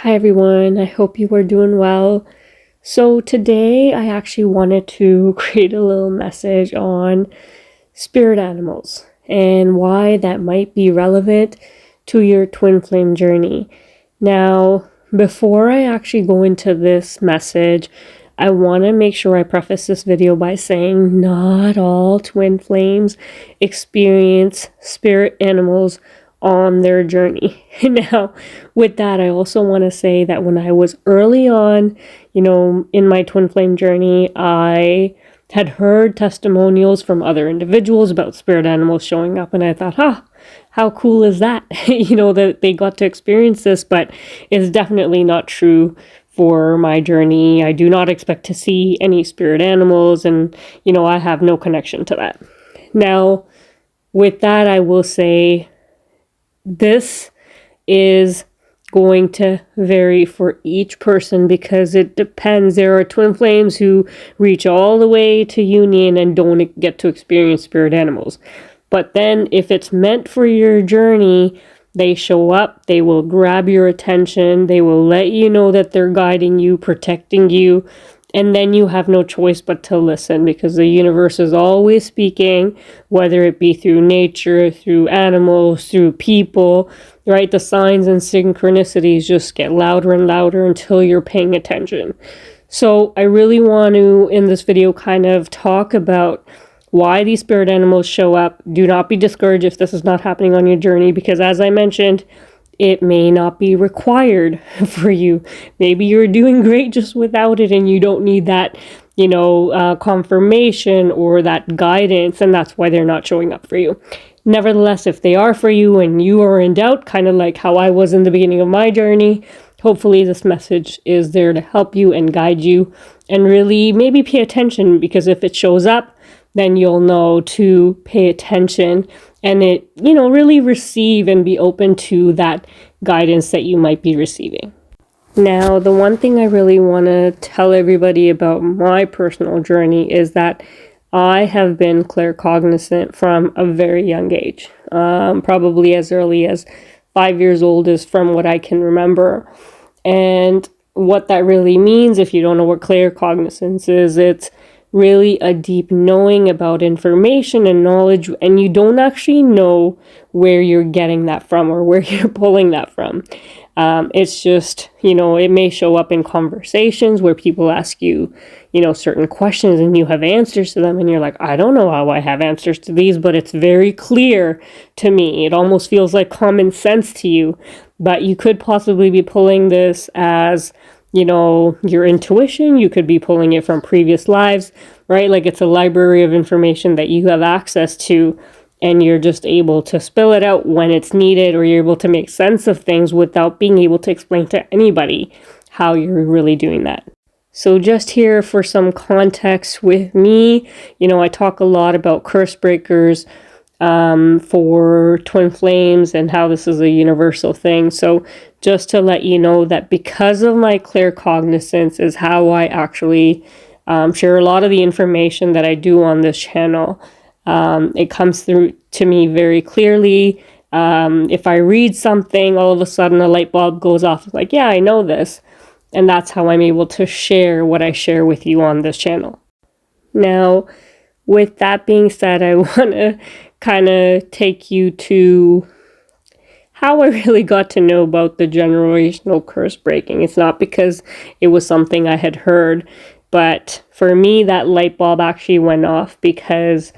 Hi everyone, I hope you are doing well. So today I actually wanted to create a little message on spirit animals and why that might be relevant to your twin flame journey. Now, before I actually go into this message, I want to make sure I preface this video by saying not all twin flames experience spirit animals on their journey. Now, with that, I also want to say that when I was early on, in my twin flame journey, I had heard testimonials from other individuals about spirit animals showing up, and I thought, how cool is that? That they got to experience this, but it's definitely not true for my journey. I do not expect to see any spirit animals, and I have no connection to that. Now, with that, I will say this is going to vary for each person because it depends. There are twin flames who reach all the way to union and don't get to experience spirit animals. But then if it's meant for your journey, they show up, they will grab your attention, they will let you know that they're guiding you, protecting you, and then you have no choice but to listen because the universe is always speaking, whether it be through nature, through animals, through people, right? The signs and synchronicities just get louder and louder until you're paying attention. So I really want to, in this video, kind of talk about why these spirit animals show up. Do not be discouraged if this is not happening on your journey because, as I mentioned, it may not be required for you. Maybe you're doing great just without it and you don't need that, confirmation or that guidance, and that's why they're not showing up for you. Nevertheless, if they are for you and you are in doubt, kind of like how I was in the beginning of my journey, hopefully this message is there to help you and guide you and really maybe pay attention, because if it shows up, then you'll know to pay attention and it, really receive and be open to that guidance that you might be receiving. Now, the one thing I really want to tell everybody about my personal journey is that I have been claircognizant from a very young age, probably as early as 5 years old is from what I can remember. And what that really means, if you don't know what claircognizance is, it's really a deep knowing about information and knowledge, and you don't actually know where you're getting that from or where you're pulling that from. It's just, it may show up in conversations where people ask you, certain questions and you have answers to them and you're like, I don't know how I have answers to these, but it's very clear to me. It almost feels like common sense to you, but you could possibly be pulling this as your intuition. You could be pulling it from previous lives, right? Like it's a library of information that you have access to, and you're just able to spill it out when it's needed, or you're able to make sense of things without being able to explain to anybody how you're really doing that. So just here for some context with me, I talk a lot about curse breakers for twin flames and how this is a universal thing. So just to let you know that because of my claircognizance is how I actually share a lot of the information that I do on this channel. It comes through to me very clearly. If I read something, all of a sudden a light bulb goes off. Like, yeah, I know this. And that's how I'm able to share what I share with you on this channel. Now, with that being said, I want to kind of take you to how I really got to know about the generational curse breaking. It's not because it was something I had heard, but for me, that light bulb actually went off because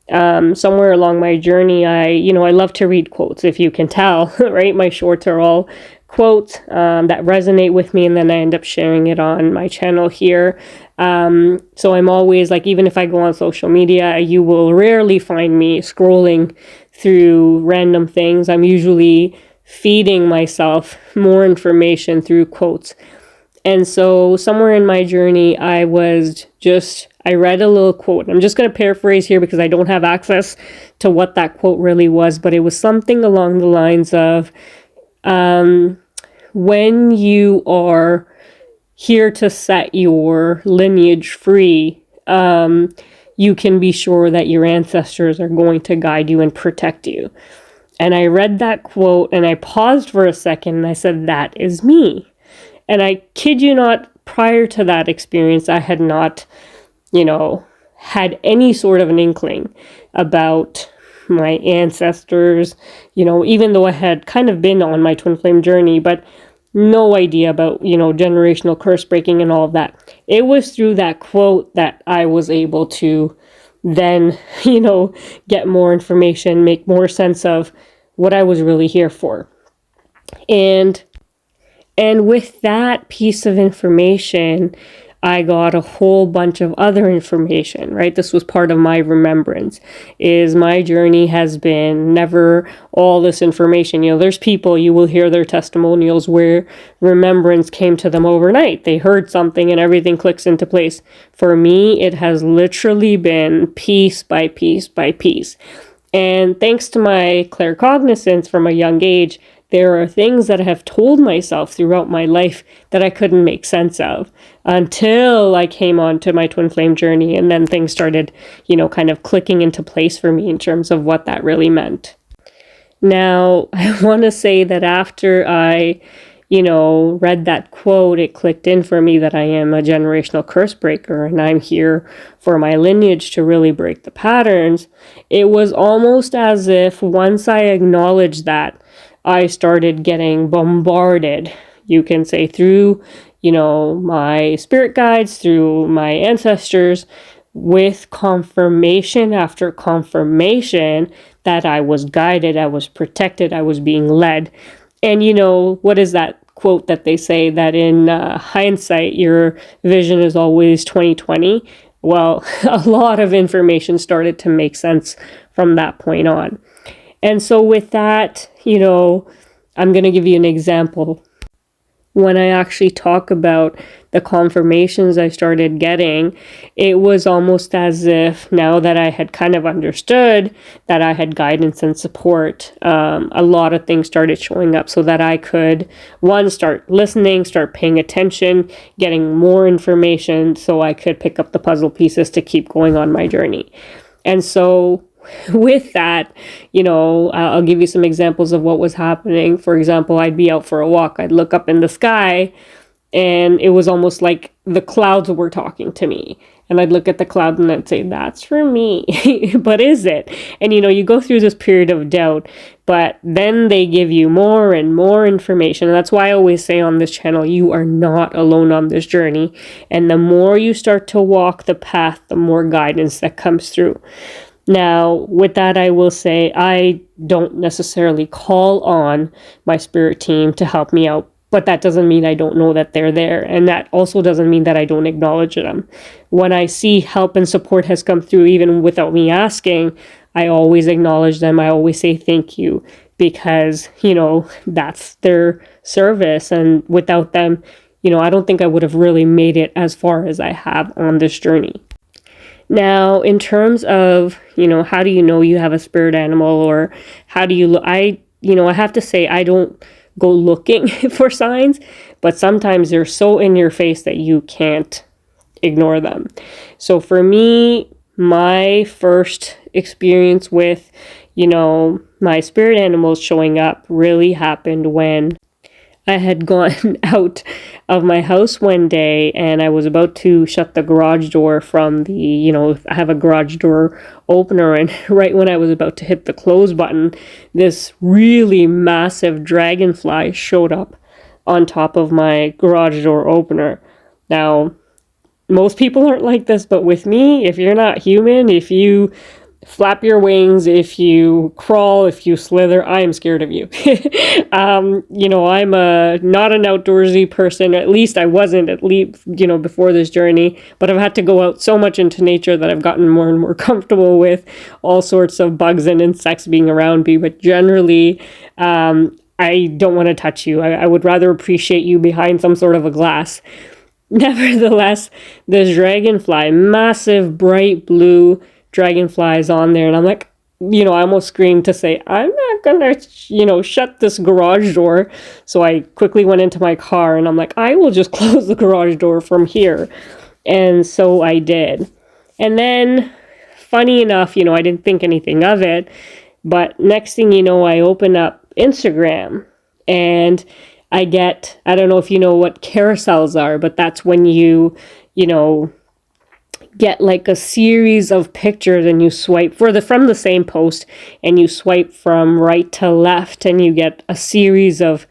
somewhere along my journey, I love to read quotes, if you can tell, right? My shorts are all quotes that resonate with me, and then I end up sharing it on my channel here. So I'm always like, even if I go on social media, you will rarely find me scrolling through random things. I'm usually feeding myself more information through quotes. And so somewhere in my journey, I read a little quote. I'm just going to paraphrase here because I don't have access to what that quote really was, but it was something along the lines of, when you are here to set your lineage free, you can be sure that your ancestors are going to guide you and protect you. And I read that quote and I paused for a second and I said, that is me. And I kid you not, prior to that experience, I had not, had any sort of an inkling about my ancestors, even though I had kind of been on my twin flame journey, but no idea about, generational curse breaking and all of that. It was through that quote that I was able to then, get more information, make more sense of what I was really here for. And with that piece of information, I got a whole bunch of other information, right? This was part of my remembrance, is my journey has been never all this information. There's people, you will hear their testimonials where remembrance came to them overnight. They heard something and everything clicks into place. For me, it has literally been piece by piece by piece. And thanks to my claircognizance from a young age, there are things that I have told myself throughout my life that I couldn't make sense of until I came on to my twin flame journey. And then things started, kind of clicking into place for me in terms of what that really meant. Now, I want to say that after I, read that quote, it clicked in for me that I am a generational curse breaker and I'm here for my lineage to really break the patterns. It was almost as if once I acknowledged that, I started getting bombarded, you can say, through, my spirit guides, through my ancestors, with confirmation after confirmation that I was guided, I was protected, I was being led. And what is that quote that they say that in hindsight, your vision is always 20/20? Well, a lot of information started to make sense from that point on. And so with that, I'm going to give you an example. When I actually talk about the confirmations I started getting, it was almost as if now that I had kind of understood that I had guidance and support, a lot of things started showing up so that I could, one, start listening, start paying attention, getting more information so I could pick up the puzzle pieces to keep going on my journey. And so with that, I'll give you some examples of what was happening. For example, I'd be out for a walk. I'd look up in the sky and it was almost like the clouds were talking to me. And I'd look at the clouds and I'd say, that's for me. But is it? And, you go through this period of doubt, but then they give you more and more information. And that's why I always say on this channel, you are not alone on this journey. And the more you start to walk the path, the more guidance that comes through. Now, with that, I will say I don't necessarily call on my spirit team to help me out, but that doesn't mean I don't know that they're there. And that also doesn't mean that I don't acknowledge them. When I see help and support has come through, even without me asking, I always acknowledge them. I always say thank you because, that's their service. And without them, I don't think I would have really made it as far as I have on this journey. Now, in terms of, how do you know you have a spirit animal, or how do you I have to say I don't go looking for signs, but sometimes they're so in your face that you can't ignore them. So for me, my first experience with, my spirit animals showing up really happened when I had gone out of my house one day and I was about to shut the garage door from the, I have a garage door opener, and right when I was about to hit the close button, this really massive dragonfly showed up on top of my garage door opener. Now, most people aren't like this, but with me, if you're not human, if you flap your wings, if you crawl, if you slither, I am scared of you. I'm not an outdoorsy person, at least I wasn't, before this journey, but I've had to go out so much into nature that I've gotten more and more comfortable with all sorts of bugs and insects being around me, but generally, I don't want to touch you. I would rather appreciate you behind some sort of a glass. Nevertheless, this dragonfly, massive, bright blue dragonflies on there, and I'm like, I almost screamed to say, I'm not gonna, shut this garage door. So I quickly went into my car and I'm like, I will just close the garage door from here. And so I did. And then, funny enough, I didn't think anything of it, but next thing you know, I open up Instagram and I don't know if you know what carousels are, but that's when you know, get like a series of pictures and you swipe from the same post, and you swipe from right to left, and you get a series of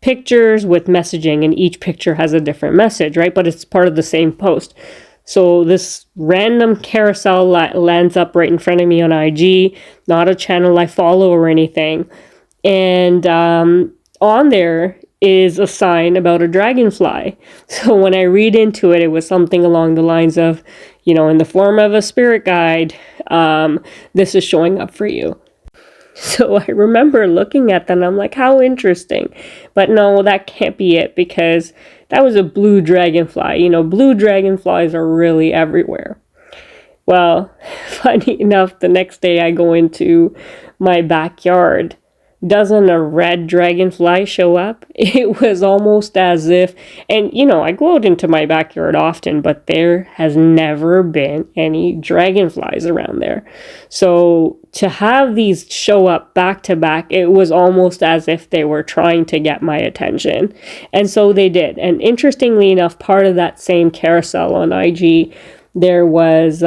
pictures with messaging, and each picture has a different message, right? But it's part of the same post. So this random carousel lands up right in front of me on IG, not a channel I follow or anything. And on there is a sign about a dragonfly. So when I read into it, it was something along the lines of, you know, in the form of a spirit guide, this is showing up for you. So I remember looking at that and I'm like, how interesting. But no, that can't be it, because that was a blue dragonfly. You know, blue dragonflies are really everywhere. Well, funny enough, the next day I go into my backyard. Doesn't a red dragonfly show up? It was almost as if, and you know, I go out into my backyard often, but there has never been any dragonflies around there. So to have these show up back to back, it was almost as if they were trying to get my attention. And so they did. And interestingly enough, part of that same carousel on IG, there was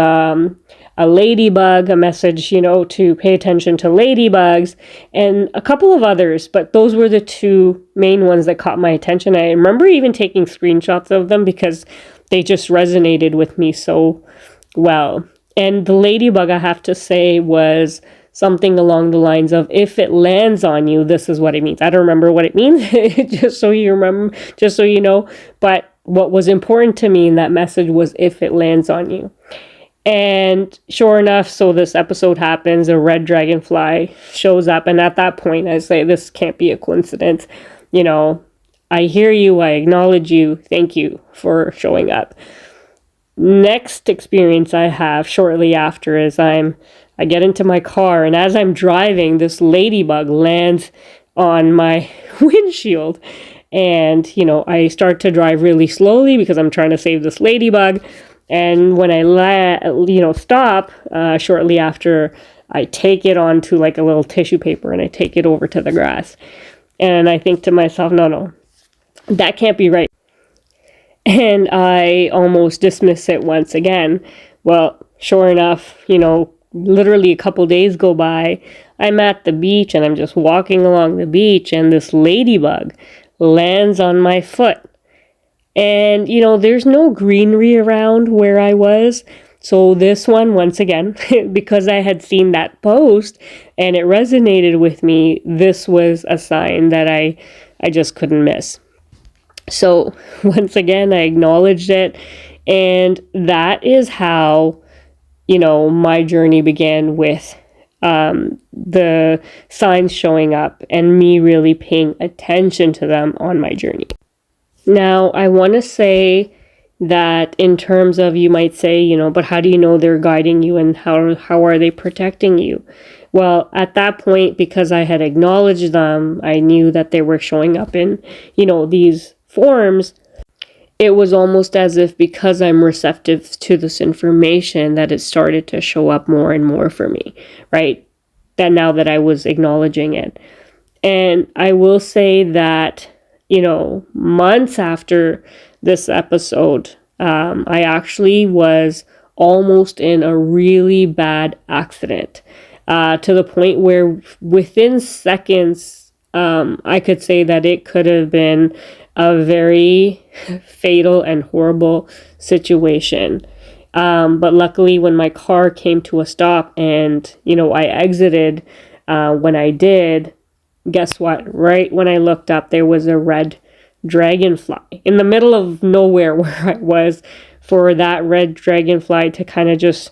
a ladybug, a message, you know, to pay attention to ladybugs, and a couple of others, but those were the two main ones that caught my attention. I remember even taking screenshots of them because they just resonated with me so well. And the ladybug, I have to say, was something along the lines of, if it lands on you, this is what it means. I don't remember what it means, just so you remember, just so you know. But what was important to me in that message was, if it lands on you. And sure enough, so this episode happens, a red dragonfly shows up. And at that point, I say, this can't be a coincidence. You know, I hear you, I acknowledge you, thank you for showing up. Next experience I have shortly after is I get into my car, and as I'm driving, this ladybug lands on my windshield. And, you know, I start to drive really slowly because I'm trying to save this ladybug. And when I stop shortly after, I take it onto like a little tissue paper and I take it over to the grass. And I think to myself, no, that can't be right. And I almost dismiss it once again. Well, sure enough, you know, literally a couple days go by. I'm at the beach and I'm just walking along the beach, and this ladybug lands on my foot. And, you know, there's no greenery around where I was. So this one, once again, because I had seen that post and it resonated with me, this was a sign that I just couldn't miss. So once again, I acknowledged it. And that is how, you know, my journey began, with the signs showing up and me really paying attention to them on my journey. Now, I want to say that in terms of, you might say, you know, but how do you know they're guiding you, and how are they protecting you? Well, at that point, because I had acknowledged them, I knew that they were showing up in, you know, these forms. It was almost as if, because I'm receptive to this information, that it started to show up more and more for me, right? That now that I was acknowledging it. And I will say that, you know, months after this episode, I actually was almost in a really bad accident, to the point where within seconds, I could say that it could have been a very fatal and horrible situation. But luckily, when my car came to a stop and, you know, I exited, when I did, guess what? Right when I looked up, there was a red dragonfly in the middle of nowhere where I was. For that red dragonfly to kind of just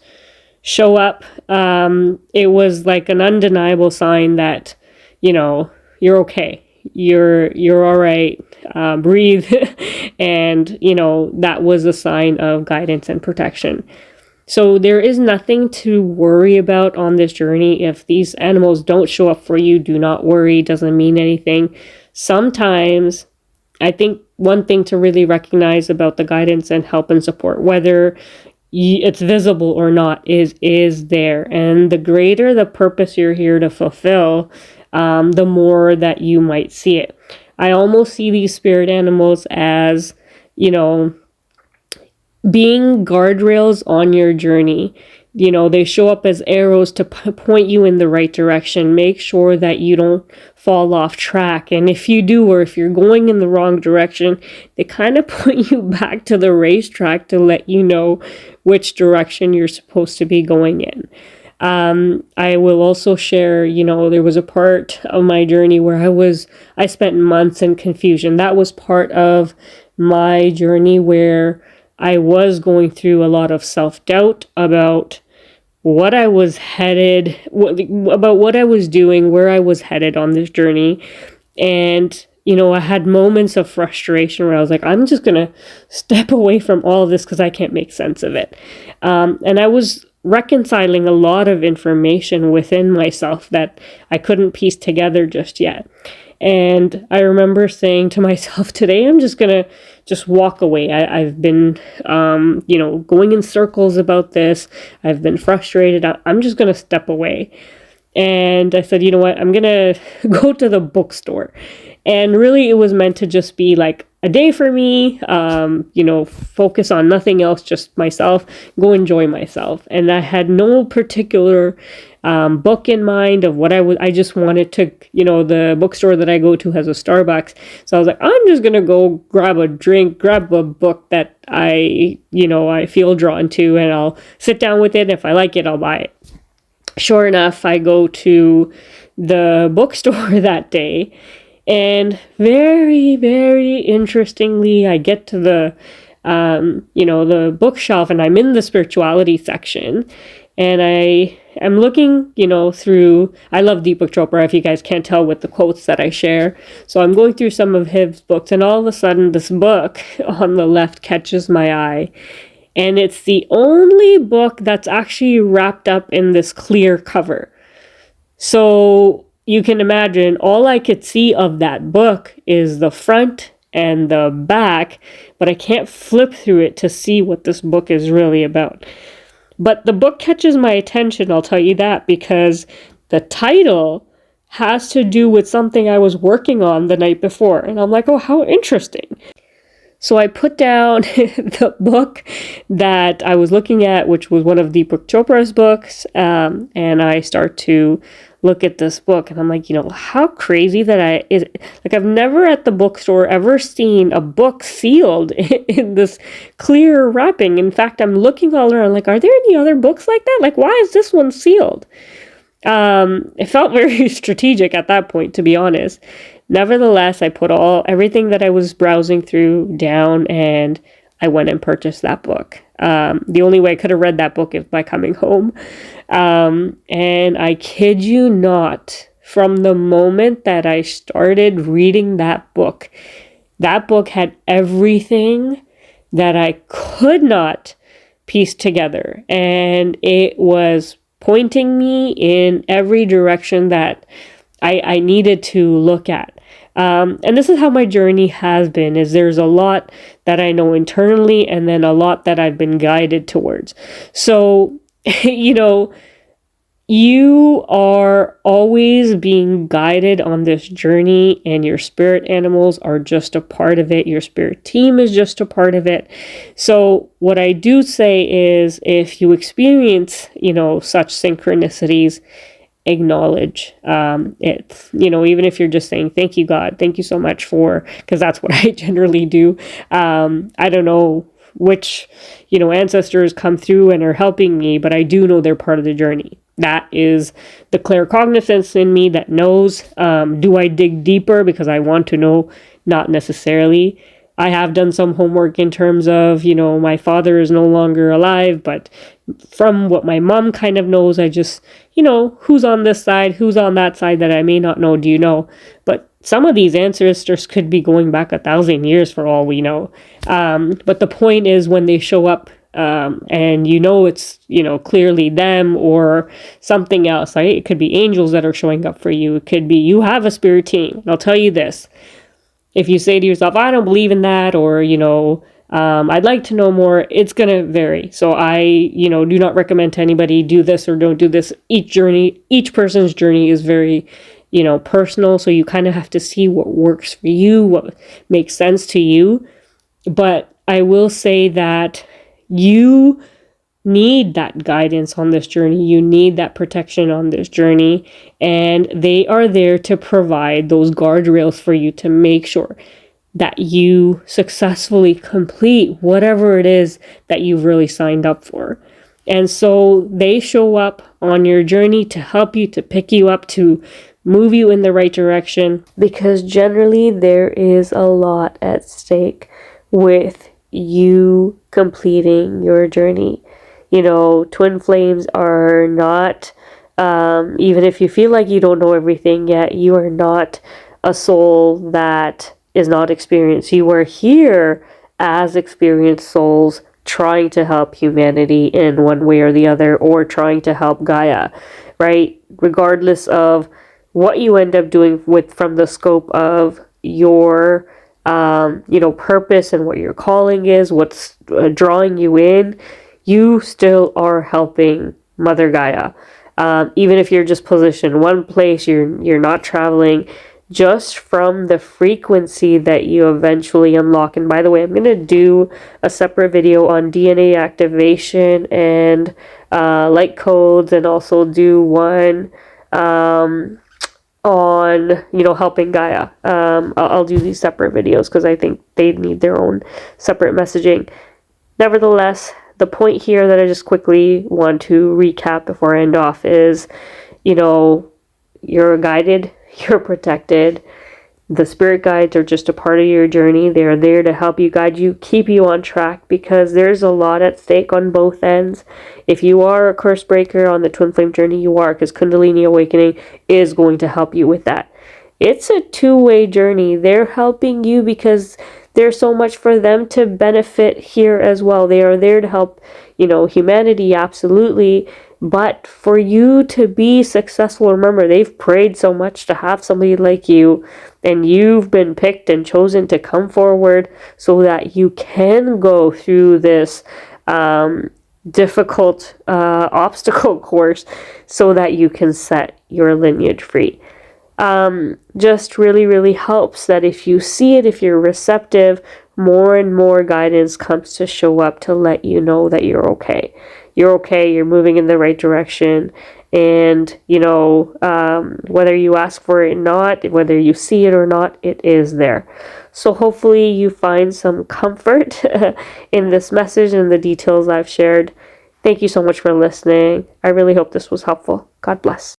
show up, it was like an undeniable sign that, you know, you're okay. You're all right. Breathe. And, you know, that was a sign of guidance and protection. So there is nothing to worry about on this journey. If these animals don't show up for you, do not worry. It doesn't mean anything. Sometimes, I think one thing to really recognize about the guidance and help and support, whether it's visible or not, is there. And the greater the purpose you're here to fulfill, the more that you might see it. I almost see these spirit animals as, you know, being guardrails on your journey. You know, they show up as arrows to point you in the right direction. Make sure that you don't fall off track. And if you do, or if you're going in the wrong direction, they kind of put you back to the racetrack to let you know which direction you're supposed to be going in. I will also share, you know, there was a part of my journey where I spent months in confusion. That was part of my journey where I was going through a lot of self-doubt about what I was headed, about what I was doing, where I was headed on this journey. And, you know, I had moments of frustration where I was like, I'm just going to step away from all of this because I can't make sense of it. And I was reconciling a lot of information within myself that I couldn't piece together just yet. And I remember saying to myself, today I'm just going to walk away. I've been, you know, going in circles about this. I've been frustrated. I'm just going to step away. And I said, you know what, I'm going to go to the bookstore. And really it was meant to just be like a day for me, you know, focus on nothing else, just myself, go enjoy myself. And I had no particular book in mind of what I just wanted to, you know, the bookstore that I go to has a Starbucks. So I was like, I'm just going to go grab a drink, grab a book that I feel drawn to, and I'll sit down with it. If I like it, I'll buy it. Sure enough, I go to the bookstore that day, and very, very interestingly, I get to the, the bookshelf, and I'm in the spirituality section, and I am looking, you know, through, I love Deepak Chopra, if you guys can't tell with the quotes that I share. So I'm going through some of his books, and all of a sudden this book on the left catches my eye. And it's the only book that's actually wrapped up in this clear cover. So you can imagine all I could see of that book is the front and the back, but I can't flip through it to see what this book is really about. But the book catches my attention, I'll tell you that, because the title has to do with something I was working on the night before. And I'm like, oh, how interesting. So I put down the book that I was looking at, which was one of Deepak Chopra's books, and I start to look at this book, and I'm like, you know, how crazy that I've never at the bookstore ever seen a book sealed in this clear wrapping. In fact, I'm looking all around, like, are there any other books like that? Like, why is this one sealed? It felt very strategic at that point, to be honest. Nevertheless, I put everything that I was browsing through down, and I went and purchased that book. The only way I could have read that book is by coming home. And I kid you not, from the moment that I started reading that book had everything that I could not piece together. And it was pointing me in every direction that I needed to look at. And this is how my journey has been, is there's a lot that I know internally, and then a lot that I've been guided towards. So, you know, you are always being guided on this journey, and your spirit animals are just a part of it. Your spirit team is just a part of it. So what I do say is, if you experience, you know, such synchronicities, acknowledge it, you know, even if you're just saying, thank you, God, thank you so much for, because that's what I generally do. I don't know which, you know, ancestors come through and are helping me, but I do know they're part of the journey. That is the claircognizance in me that knows. Do I dig deeper because I want to know? Not necessarily. I have done some homework in terms of, you know, my father is no longer alive, but from what my mom kind of knows, I just, you know, who's on this side, who's on that side that I may not know, do you know? But some of these ancestors could be going back 1,000 years for all we know. But the point is, when they show up, and you know it's, you know, clearly them or something else, right? It could be angels that are showing up for you. It could be you have a spirit team. And I'll tell you this. If you say to yourself, I don't believe in that, or, you know, I'd like to know more, it's going to vary. So I, you know, do not recommend to anybody do this or don't do this. Each person's journey is very personal. So you kind of have to see what works for you, what makes sense to you. But I will say that you need that guidance on this journey. You need that protection on this journey. And they are there to provide those guardrails for you to make sure that you successfully complete whatever it is that you've really signed up for. And so they show up on your journey to help you, to pick you up, to move you in the right direction, because generally there is a lot at stake with you completing your journey. Twin flames are not, even if you feel like you don't know everything yet, you are not a soul that is not experienced. You are here as experienced souls trying to help humanity in one way or the other, or trying to help Gaia, right? Regardless of what you end up doing from the scope of your purpose and what your calling is, what's drawing you in, you still are helping Mother Gaia. Even if you're just positioned one place, you're not traveling, just from the frequency that you eventually unlock. And by the way, I'm going to do a separate video on DNA activation and light codes, and also do one on helping Gaia. I'll do these separate videos because I think they need their own separate messaging. Nevertheless, the point here that I just quickly want to recap before I end off is, you're guided, you're protected. The spirit guides are just a part of your journey. They are there to help you, guide you, keep you on track, because there's a lot at stake on both ends. If you are a curse breaker on the twin flame journey, you are, because Kundalini Awakening is going to help you with that. It's a two-way journey. They're helping you because there's so much for them to benefit here as well. They are there to help, humanity, absolutely. But for you to be successful, remember, they've prayed so much to have somebody like you, and you've been picked and chosen to come forward so that you can go through this difficult obstacle course so that you can set your lineage free. Just really, really helps that if you see it, if you're receptive, more and more guidance comes to show up to let you know that you're okay. You're okay, you're moving in the right direction, and, whether you ask for it or not, whether you see it or not, it is there. So hopefully you find some comfort in this message and the details I've shared. Thank you so much for listening. I really hope this was helpful. God bless.